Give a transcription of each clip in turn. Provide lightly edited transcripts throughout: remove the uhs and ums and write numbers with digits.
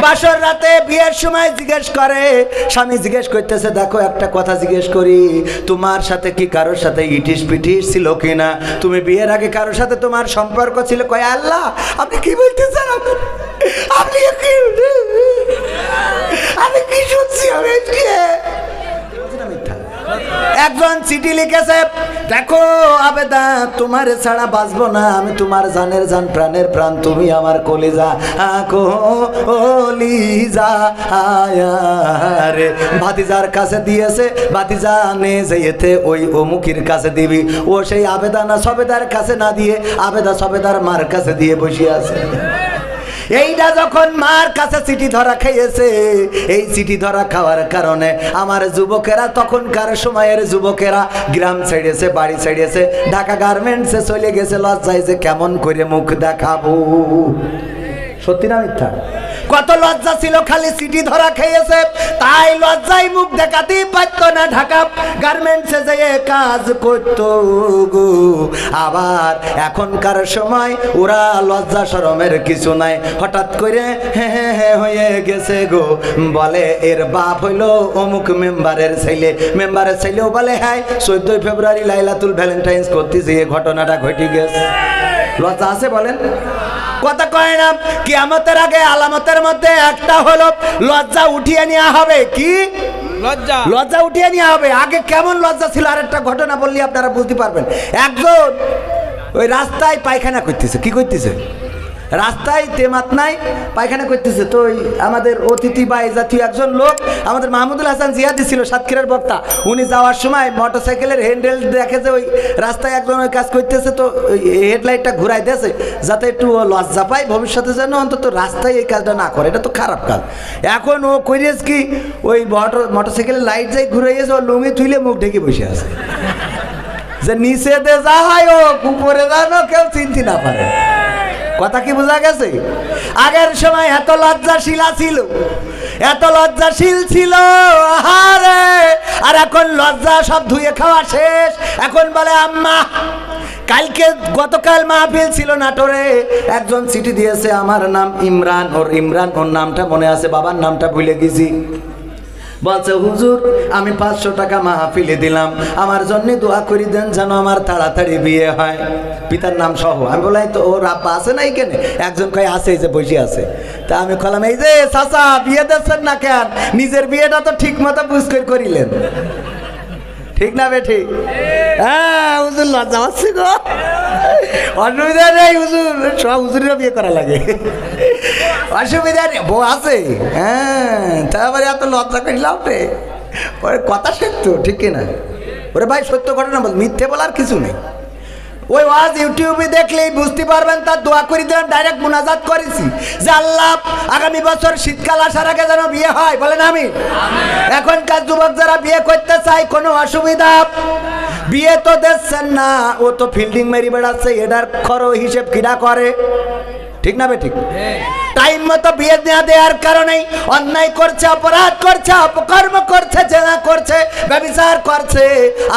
বাসর রাতে বিয়ের সময় জিজ্ঞেস করে, স্বামী জিজ্ঞেস করতেছে, দেখো একটা কথা জিজ্ঞেস করি, তোমার সাথে কি কারোর সাথে ইটিস পিটিস ছিল কিনা? তুমি বিয়ের আগে কারোর সাথে তোমার সম্পর্ক ছিল? কয় আল্লাহ আপনি কি বলতেছেন? আপনি আমি কি শুনছি? একজন চিঠি লিখেছে, দেখো আবেদা তোমার ছাড়া বাঁচবো না, আমি তোমার জানের জান প্রাণের প্রাণ, তুমি আমার কলিজা কলিজা রে। ভাতিজার কাছে দিয়েছে, ভাতিজা নে যেতে ওই অমুকির কাছে দিবি। ও সেই আবেদা না সবেদার কাছে না দিয়ে আবেদা সবেদার মার কাছে দিয়ে বসে আছে। এইটা যখন মার কাছে চিঠি ধরা খেয়েছে, এই চিঠি ধরা খাওয়ার কারণে আমার যুবকেরা, তখনকার সময়ের যুবকেরা গ্রাম ছেড়েছে, বাড়ি ছেড়েছে, ঢাকা গার্মেন্টসে চলে গেছে। লজ্জায় যে কেমন করে মুখ দেখাবো। সত্যি না মিথ্যা? কত লজ্জা ছিল, খালি চিঠি ধরা খেয়েছে তাই লজ্জায় মুখ দেখাতেই পারত না। ঢাকা গার্মেন্টসে যেয়ে কাজ করত গো। আবার এখনকার সময় ওরা লজ্জা শরমের কিছু নাই, হঠাৎ করে হয়ে গেছে গো। বলে এর বাপ হইলো অমুক মেম্বারের ছেলে, মেম্বারের ছেলেও বলে হ্যাঁ 14 ফেব্রুয়ারি লাইলাতুল ভ্যালেন্টাইন্স করতে যেয়ে ঘটনাটা ঘটে গেছে। লজ্জা আছে বলেন? কথা কয় না। কিয়ামতের আগে আলামতের মধ্যে একটা হলো লজ্জা উঠিয়ে নেওয়া হবে। কি লজ্জা? লজ্জা উঠিয়ে নেওয়া হবে। আগে কেমন লজ্জা ছিল, আর একটা ঘটনা বললে আপনারা বুঝতে পারবেন। একজন ওই রাস্তায় পায়খানা করতেছে। কি করতেছে? রাস্তায় তেমাত নাই, পায়খানা করতেছে। তো ওই আমাদের অতিথি বা জাতীয় একজন লোক, আমাদের মাহমুদুল হাসান জিয়াদি ছিল সাতক্ষীরার বক্তা, উনি যাওয়ার সময় মোটরসাইকেলের হ্যান্ডেল দেখে যে ওই রাস্তায় একজন ওই কাজ করতেছে, তো হেডলাইটটা ঘুরাই দিয়েছে যাতে একটু লজ্জা পায়, ভবিষ্যতে যেন অন্তত রাস্তায় এই কাজটা না করে। এটা তো খারাপ কাজ। এখন ও করিয়েছে কি, ওই মোটরসাইকেলের লাইট যাই ঘুরাইয়েছে, ও লুঙ্গি তুলে মুখ ঢেকে বসে আছে, যে নিচে দে যা হয় ও উপরে যানো কেউ চিনতে না পারে। কথা কি বোঝা গেছে? আগের সময় এত লজ্জাশীল ছিল, এত লজ্জাশীল ছিল, আহারে। আর এখন লজ্জা সব ধুয়ে খাওয়া শেষ। এখন বলে আম্মা, কালকে গতকাল মাহফিল ছিল নাটোরে, একজন চিঠি দিয়েছে, আমার নাম ইমরান, ওর নামটা মনে আছে, বাবার নামটা ভুলে গেছি। বলছে হুজুর আমি 500 টাকা মাহফিলে দিলাম, আমার জন্য দোয়া করে দেন যেন আমার তাড়াতাড়ি বিয়ে হয়, পিতার নাম সহ। আমি বললাম তো ওর আব্বা আছে না এইখানে? একজন কয় আছে, এই যে বসে আছে। তা আমি বললাম এই যে চাচা বিয়ে দিচ্ছেন না কেন? নিজের বিয়েটা তো ঠিক মতো বুঝ করে করিলেন, ঠিক না বেঠি? হ্যাঁ হুজুর লজ্জা পাচ্ছি গো। অসুবিধা নেই হুজুর, সব হুজুরেরও বিয়ে করা লাগে, অসুবিধা নেই। বউ আছে, হ্যাঁ, তারপরে এত লজ্জা করিলাম রে। ওরে কথা সত্য, ঠিক কিনা? ওরে ভাই সত্য ঘটনা বল, মিথ্যে বলার কিছু নেই। ওই ওয়াজ ইউটিউবে দেখলেই বুঝতে পারবেন। তার দোয়া করে দিলাম, ডাইরেক্ট মুনাজাত করেছি যে আল্লাহ আগামী বছর শীতকাল আসার আগে যেন বিয়ে হয়। বলেন আমি। এখনকার যুবক যারা বিয়ে করতে চায় কোনো অসুবিধা, বিয়ে তো দেখছেন না, ও তো ফিল্ডিং মেরি বেড়াচ্ছে, এটার খরচ হিসেব কিনা করে, ঠিক না বেঠিক? টাইম মতো বিয়ে না দেওয়ার কারণেই অন্যায় করছে, অপরাধ করছে, অপকর্ম করছে, জেনা করছে, ব্যভিচার করছে।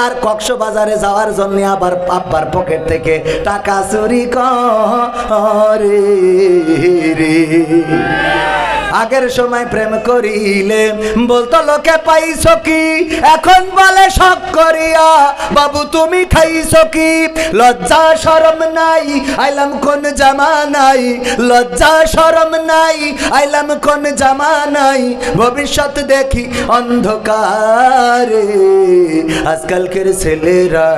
আর কক্সবাজারে যাওয়ার জন্য আবার আব্বার পকেট থেকে টাকা চুরি করে রে। আগের সময় প্রেম করিলে বলতো লোকে পাইছো কি, এখন বলে শখ করিয়া বাবু তুমি খাইছো কি। লজ্জা শরম নাই, আইলাম কোন জামানাই, লজ্জা শরম নাই, আইলাম কোন জামানাই, ভবিষ্যৎ দেখি অন্ধকারে। আজকালকের ছেলেরা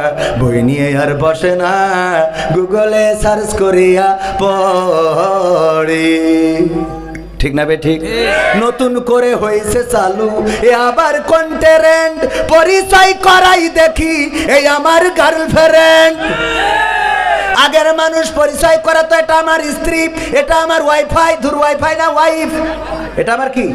বই নিয়ে আর বসে না, গুগলে সার্চ করিয়া পড়ে, ঠিক না বে ঠিক? নতুন করে হয়েছে চালু এ আবার কন্টেন্ট, পরিচয় করাই দেখি এই আমার গার্লফ্রেন্ড। আগের মানুষ পরিচয় করা তো এটা আমার স্ত্রী, এটা আমার ওয়াইফাই, ধুর ওয়াইফাই না ওয়াইফ, এটা আমার কি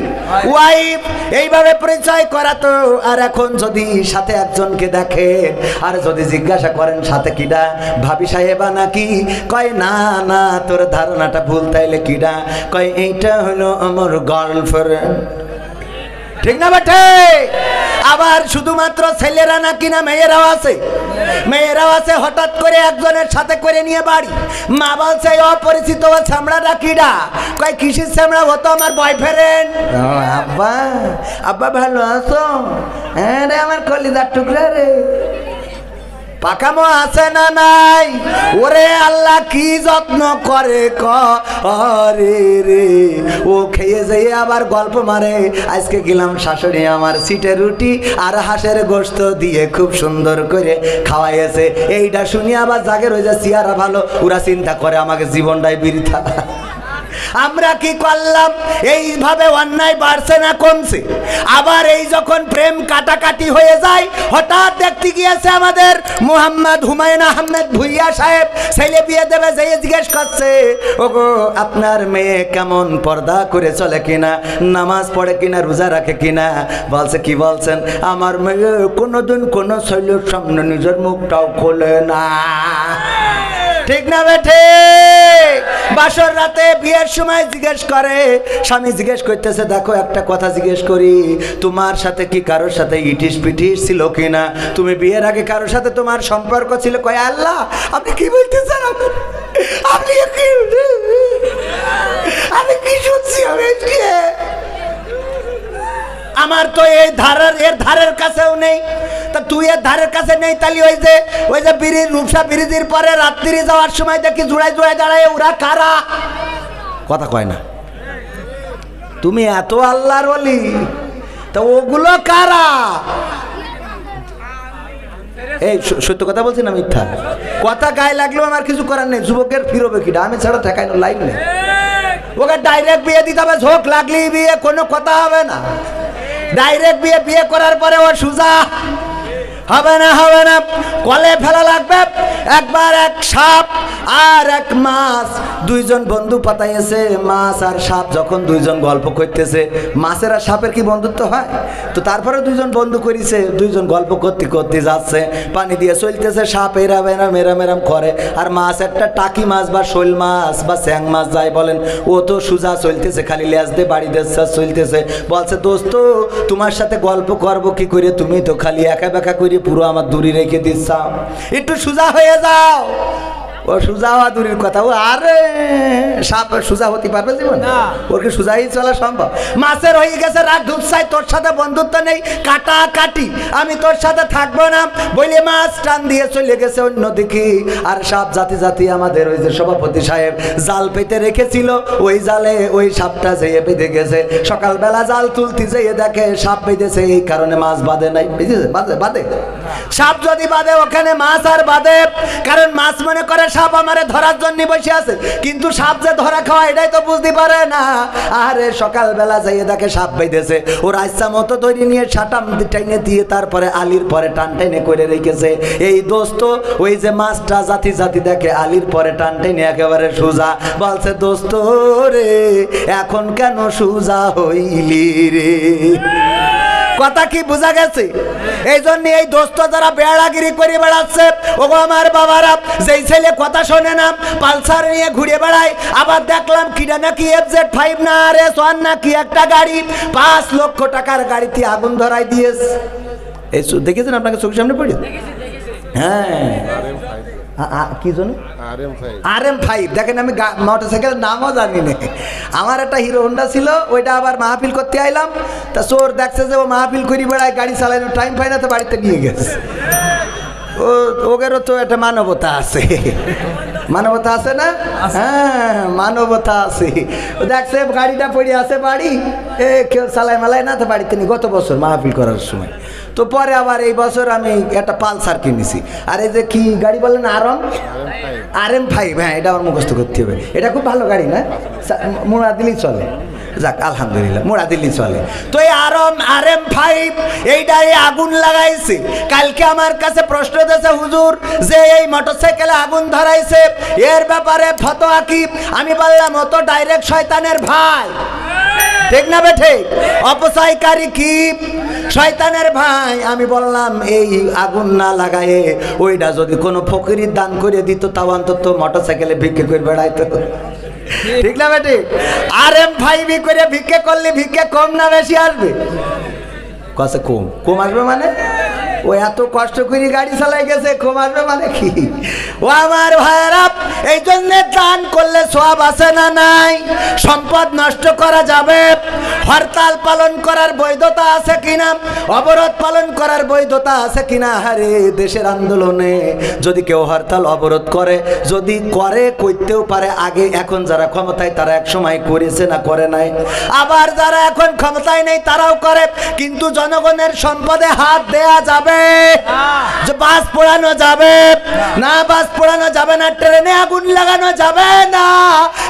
ওয়াইফ, এইভাবে পরিচয় করা তো। আর এখন যদি সাথে একজনকে দেখেন আর যদি জিজ্ঞাসা করেন সাথে কিডা, ভাবি সাহেবা নাকি, কয় না না তোর ধারণাটা ভুল, তাইলে কিডা? কয় এইটা হলো আমার গার্লফ্রেন্ড। ঠিক না বেঠে? আবার শুধুমাত্র ছেলেরা নাকি না, মেয়েরাও আছে, মেয়েরাও আছে। হঠাৎ করে একজনের সাথে করে নিয়ে বাড়ি, মা বলছে অপরিচিত ছামড়াটা কিডা? কয় কিসের ছামড়া? হতো আমার বয়ফ্রেন্ড। আব্বা, আব্বা ভালো আছো? হ্যাঁ রে আমার কলিজার টুকরা রে। পাকামো আছে না নাই? ওরে আল্লাহ কি যত্ন করে করে রে। ও খেয়ে যেয়ে আবার গল্প মারে, আজকে গেলাম শাশুড়ি আমার সিটে রুটি আর হাঁসের গোশত দিয়ে খুব সুন্দর করে খাওয়াইছে। এইটা শুনি আবার জাগের হয়ে যায় চেহারা ভালো, ওরা চিন্তা করে আমাকে জীবনটাই বৃথা। আমরা কি করলাম? এইভাবে অন্যায় বাড়ছে না কমছে? আবার এই যখন প্রেম কাটাকাটি হয়ে যায়, হঠাৎ দেখতে গিয়েছে আমাদের মোহাম্মদ হুমায়ুন আহমেদ ভুইয়া সাহেব ছেলে বিয়ে দেবে, যেয়ে জিজ্ঞেস করছে, ওগো আপনার মেয়ে কেমন, পর্দা করে চলে কিনা, নামাজ পড়ে কিনা, রোজা রাখে কিনা? বলছে কি বলছেন? আমার মেয়ে কোনোদিন কোনো ছেলের সামনে নিজের মুখটাও খোলে না। ঠিক না বেঠে? বাসর রাতে বিয়ের সময় জিজ্ঞেস করে, স্বামী জিজ্ঞেস করতেছে, দেখো একটা কথা জিজ্ঞেস করি, তোমার সাথে কি কারোর সাথে ইটিস পিটিস ছিল কিনা? তুমি বিয়ের আগে কারোর সাথে তোমার সম্পর্ক ছিল? কয় আল্লাহ, আপনি কি বলতেছেন? আপনি আমি কি শুনছি? আমার তো এই ধারের এর ধারের কাছেও নেই। তা তুই এর ধারের কাছে নেই, তাহলে ওই যে ব্রিজ, রূপসা ব্রিজের পরে রাত্রি যাওয়ার সময় দেখি জোড়ায় জোড়ায় দাঁড়ায়, ওরা কারা? কথা কয় না। তুমি এত আল্লাহর ওলি, তা ওগুলো কারা? এই সত্য কথা বলছি না মিথ্যা কথা? গায়ে লাগলেও আমার কিছু করার নেই। যুবকের ফিরবে কিনা? আমি ছাড়া ঠেকাই না, লাইন নেই। ওকে ডাইরেক্ট বিয়ে দিতে হবে, ঝোঁক লাগলেই বিয়ে, কোনো কথা হবে না। ডাইরেক্ট বিয়ে, বিয়ে করার পরে ও সুজা হবে না, হবে না। কলে ফেলা লাগবে। একবার এক সাপ আর এক মাছ, দুইজন বন্ধু পাতাইছে। মাছ আর সাপ যখন দুইজন গল্প করতেছে, মাছের আর সাপের কি বন্ধুত্ব হয়? তো তারপরে দুইজন বন্ধু করেছে, দুইজন গল্প করতে করতে যাচ্ছে, পানি দিয়ে চলতেছে। সাপ এরাম এরাম এরাম এরাম করে, আর মাছ একটা টাকি মাছ বা শোল মাছ বা স্যাং মাছ যাই বলেন, ও তো সুজা চলতেছে, খালি লেজ দিয়ে বাড়ি দেশা চলতেছে। বলছে, দোস্ত তোমার সাথে গল্প করবো কি করে? তুমি তো খালি একা বেকা করে পুরো আমার দূরে রেখে দিচ্ছ, একটু সুজা হয়ে যাও। ও সুজা হওয়া দূরের কথা, ও আরে সাপ সুজা হতে পারবে জীবন? ওর কি সুজাই চলা সম্ভব? মাছের হয়ে গেছে রাগ ঢুকছাই, তোর সাথে বন্ধুত্ব নেই, কাটা কাটি, আমি তোর সাথে থাকবো না বলে মাছ টান দিয়ে চলে গেছে অন্যদিকে। আর সাপ জাতি জাতি আমাদের ওই যে সভাপতি সাহেব জাল পেতে রেখেছিল, ওই জালে ওই সাপটা যেয়ে বেঁধে গেছে। সকালবেলা জাল তুলতে যেয়ে দেখে সাপ বেঁধেছে, এই কারণে মাছ বাঁধে নাই। বাঁধে সাপ যদি বাঁধে ওখানে মাছ আর বাঁধে, কারণ মাছ মনে করে সাপ আমারে ধরার জন্য বসে আছে, কিন্তু সাপ যে ধরা খাওয়া এটাই তো বুঝতে পারে না। আরে সকালবেলা যাইয়ে দেখে সাপ বেঁধেছে, ওর ইচ্ছা মতো তৈরি নিয়ে সাটাম টেনে দিয়ে তারপরে আলির পরে টান টেনে করে রেখেছে। এই দোস্ত ওই যে মাছটা জাতি জাতি দেখে আলির পরে টান টেনে একেবারে সুজা। বলছে, দোস্ত রে এখন কেন সুজা হইলি রে? কথা কি বোঝা গেছে? এই জন্য এই দোস্ত যারা বেড়াগিরি করে বেড়াচ্ছে, ওগো আমার বাবারা, যেই ছেলে কথা শোনে না, পালসার নিয়ে ঘুরে বেড়ায়, আবার দেখলাম কিনা নাকি FZ5 না RS1 নাকি একটা গাড়ি 5 লক্ষ টাকার গাড়িতে আগুন ধরাই দিয়েছে। এই দেখেছেন আপনাকে চোখের সামনে পড়ে? হ্যাঁ, কি জন্য RM5 দেখেন। আমি মোটরসাইকেলের নামও জানি না। আমার একটা হিরো হোন্ডা ছিল, ওইটা আবার মাহফিল করতে আইলাম, তা চোর দেখছে যে ও মাহফিল করি বেড়ায়, গাড়ি চালানোর টাইম পায় না, তো বাড়িতে নিয়ে গেছে। ওদেরও তো একটা মানবতা আছে, মানবতা আছে না? হ্যাঁ, মানবতা আছে। দেখছে গাড়িটা পড়ে আছে বাড়ি, কেউ চালায় মালায় না, তো বাড়িতে নিয়ে গত বছর মাহফিল করার সময়। তো পরে আবার এই বছর আমি একটা পালসার কিনেছি। আর এই যে কি গাড়ি বলেন? RM5। হ্যাঁ, এটা আমার মুখস্থ করতে হবে। এটা খুব ভালো গাড়ি না? মোড়া দিলেই চলে। যাক আলহামদুলিল্লাহ, মোড়া দিল্লি চলে। তো এই RM5 এইটাই আগুন লাগাইছে। কালকে আমার কাছে প্রশ্ন দিয়েছে, হুজুর যে এই মোটরসাইকেলে আগুন ধরাইছে, এর ব্যাপারে ফতোয়া কি? আমি বললাম, ও তো ডাইরেক্ট শয়তানের ভাই। ঠিক না বেঠে? অপচয়কারী কি? শয়তানের ভাই। আমি বললাম, এই আগুন না লাগায়ে ওইটা যদি কোনো ফকিরের দান করে দিত, তাও অন্তত মোটরসাইকেলে ভিক্ষে করে বেড়াইতো। ঠিক না বেটে? RM5 করে ভিক্ষে করলে ভিক্ষে কম না বেশি আসবে? কসে কম কম আসবে মানে ও এত কষ্ট করে গাড়ি চালাই গেছে, কম আসবে মানে কি? ও আমার ভাইয়েরা, এই জন্য দান করলে সওয়াব আছে না নাই? সম্পদ নষ্ট করা যাবে? হরতাল পালন করার বৈধতা আছে কিনা? অবরোধ পালন করার বৈধতা আছে কিনা? আরে দেশের আন্দোলনে যদি কেউ হরতাল অবরোধ করে, যদি করে করতেও পারে আগে, এখন যারা ক্ষমতায় তারা এক সময় করেছে না করে নাই, আবার যারা এখন ক্ষমতায় নেই তারাও করে, কিন্তু জনগণের সম্পদে হাত দেয়া যাবে? যে বাস পোড়ানো যাবে না? বাস পোড়ানো যাবে না, ট্রেনে আগুন লাগানো যাবে না,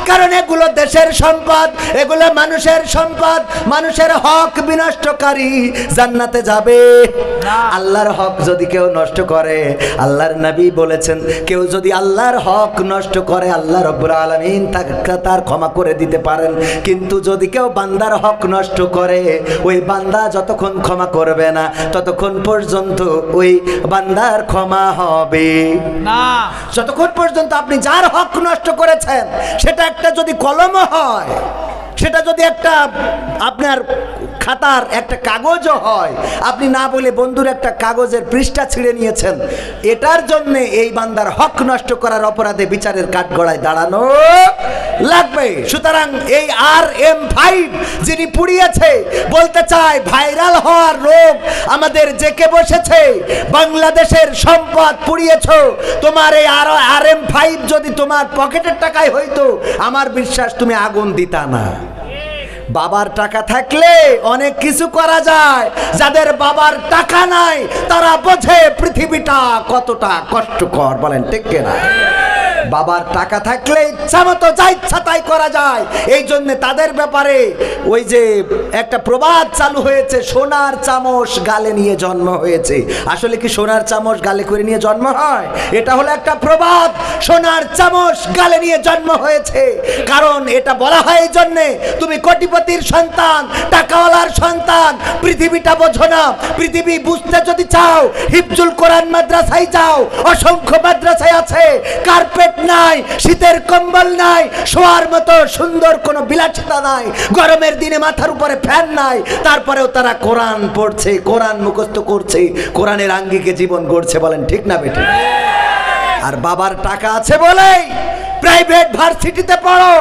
কারণ এগুলো দেশের সম্পদ, এগুলো মানুষের সম্পদ। মানুষের হক বিনষ্টকারী জান্নাতে যাবে? আল্লাহর হক যদি কেউ নষ্ট করে, আল্লাহর নবী বলেছেন কেউ যদি আল্লাহর হক নষ্ট করে আল্লাহ রাব্বুল আলামিন তার ক্ষমা করে দিতে পারেন, কিন্তু যদি কেউ বান্দার হক নষ্ট করে, ওই বান্দা যতক্ষণ ক্ষমা করবে না ততক্ষণ পর্যন্ত ওই বান্দার ক্ষমা হবে না। যতক্ষণ পর্যন্ত আপনি যার হক নষ্ট করেছেন সেটা একটা যদি কলম হয়, সেটা যদি একটা আপনার খাতার একটা কাগজও হয়, আপনি না বলে বন্ধুর একটা কাগজের পৃষ্ঠা ছিঁড়ে নিয়েছেন, এটার জন্য এই বান্দার হক নষ্ট করার অপরাধে বিচারের কাঠগড়ায় দাঁড়ানো লাগবে। সুতরাং এই RM5 যিনি পুড়িয়েছে, বলতে চায় ভাইরাল হওয়ার রোগ আমাদের জেকে বসেছে। বাংলাদেশের সম্পদ পুড়িয়েছ, তোমার এই RM5 যদি তোমার পকেটের টাকায় হইতো, আমার বিশ্বাস তুমি আগুন দিতা না। বাবার টাকা থাকলে অনেক কিছু করা যায়, যাদের বাবার টাকা নাই তারা বোঝে পৃথিবীটা কতটা কষ্টকর, বলেন ঠিক কিনা? বাবার টাকা থাকলে ইচ্ছা মতো যা ইচ্ছা তাই করা যায়। এই জন্য তাদের ব্যাপারে ওই যে একটা প্রবাদ চালু হয়েছে, সোনার চামচ গালে নিয়ে জন্ম হয়েছে। আসলে কি সোনার চামচ গালে করে নিয়ে জন্ম হয়? এটা হলো একটা প্রবাদ, সোনার চামচ গালে নিয়ে জন্ম হয়েছে। কারণ এটা বলা হয় এই জন্যে, তুমি কোটিপতির সন্তান, টাকাওয়ালার সন্তান, পৃথিবীটা বোঝো না। পৃথিবী বুঝতে যদি চাও, হিফজুল কোরআন মাদ্রাসায় যাও, অসংখ্য মাদ্রাসায় আছে, কার্পেট নাই, শীতের কম্বল নাই, শোয়ার মতো সুন্দর কোনো বিলাসিতা নাই, গরমের দিনে মাথার উপরে ফ্যান নাই, তারপরেও তারা কোরআন পড়ছে, কোরআন মুখস্থ করছে, কোরআনের আঙ্গিকে জীবন গড়ছে, বলেন ঠিক না বেটি? আর বাবার টাকা আছে বলেই প্রাইভেট ভার্সিটিতে পড়ো।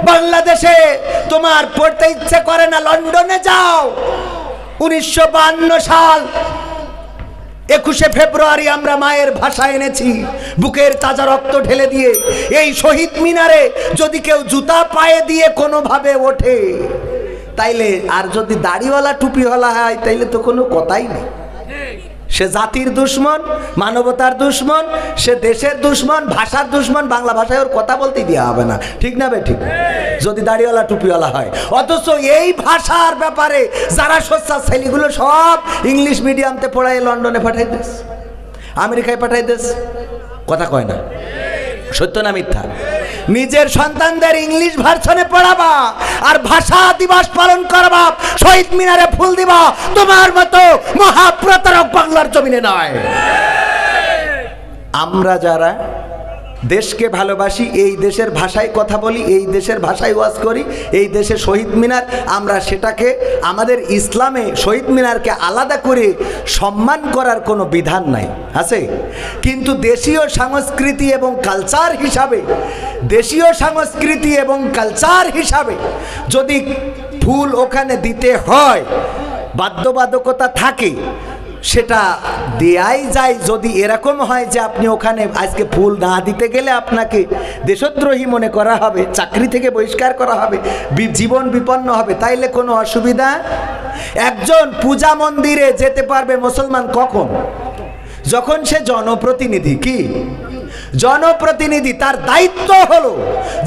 বাংলাদেশে তোমার পড়তে ইচ্ছে করে না, লন্ডনে যাও। 1952 সাল 21শে ফেব্রুয়ারি আমরা মায়ের ভাষা এনেছি, বুকের তাজা রক্ত ঢেলে দিয়ে। এই শহীদ মিনারে যদি কেউ জুতা পায়ে দিয়ে কোনোভাবে ওঠে, তাইলে, আর যদি দাড়িওয়ালা টুপিওয়ালা হয়, তাইলে তো কোনো কথাই নেই। সে জাতির দুশ্মন, মানবতার দুশ্মন, সে দেশের দুশ্মন, ভাষার দুশ্মন। বাংলা ভাষায় ওর কথা বলতেই দেওয়া হবে না, ঠিক না বেঠিক? যদি দাড়িওয়ালা টুপিওয়ালা হয়। অথচ এই ভাষার ব্যাপারে যারা সোচ্চার ছেলেগুলো সব ইংলিশ মিডিয়ামতে পড়ায় লন্ডনে পাঠাই দেশ, আমেরিকায় পাঠাই দেশ, কথা কয় না, সত্য না মিথ্যা? নিজের সন্তানদের ইংলিশ ভার্সনে পড়াবা আর ভাষা দিবস পালন করবা, শহীদ মিনারে ফুল দিবা, তোমার মতো মহাপ্রতারক বাংলার জমিনে নয়। আমরা যারা দেশকে ভালোবাসি, এই দেশের ভাষায় কথা বলি, এই দেশের ভাষায় ওয়াজ করি, এই দেশে শহীদ মিনার, আমরা সেটাকে আমাদের ইসলামে শহীদ মিনারকে আলাদা করে সম্মান করার কোনো বিধান নাই, আছে? কিন্তু দেশীয় সংস্কৃতি এবং কালচার হিসাবে, দেশীয় সংস্কৃতি এবং কালচার হিসাবে যদি ফুল ওখানে দিতে হয়, বাধ্যবাধকতা থাকে, সেটা দেয়াই যায়। যদি এরকম হয় যে আপনি ওখানে আজকে ফুল না দিতে গেলে আপনাকে দেশদ্রোহী মনে করা হবে, চাকরি থেকে বহিষ্কার করা হবে, জীবন বিপন্ন হবে, তাইলে কোনো অসুবিধা। একজন পূজা মন্দিরে যেতে পারবে মুসলমান কখন? যখন সে জনপ্রতিনিধি। কি জনপ্রতিনিধি? তার দায়িত্ব হলো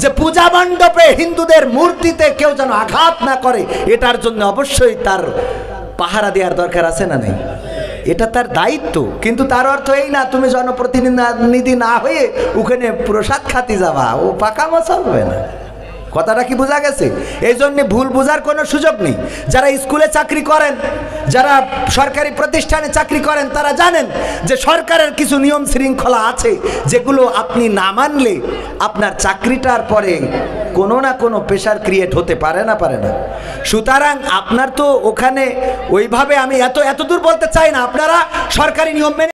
যে পূজা মণ্ডপে হিন্দুদের মূর্তিতে কেউ যেন আঘাত না করে, এটার জন্য অবশ্যই তার পাহারা দেওয়ার দরকার আছে না নেই? এটা তার দায়িত্ব। কিন্তু তার অর্থ এই না তুমি জনপ্রতিনিধি না হয়ে ওখানে প্রসাদ খাতে যাবা, ও পাকামো চলবে না, কথাটা কি বোঝা গেছে? এই জন্য ভুল বোঝার কোনো সুযোগ নেই। যারা স্কুলে চাকরি করেন, যারা সরকারি প্রতিষ্ঠানে চাকরি করেন, তারা জানেন যে সরকারের কিছু নিয়ম শৃঙ্খলা আছে যেগুলো আপনি না মানলে আপনার চাকরিটার পরে কোনো না কোনো প্রেশার ক্রিয়েট হতে পারে না। সুতরাং আপনার তো ওখানে ওইভাবে আমি এত দূর বলতে চাই না, আপনারা সরকারি নিয়ম মেনে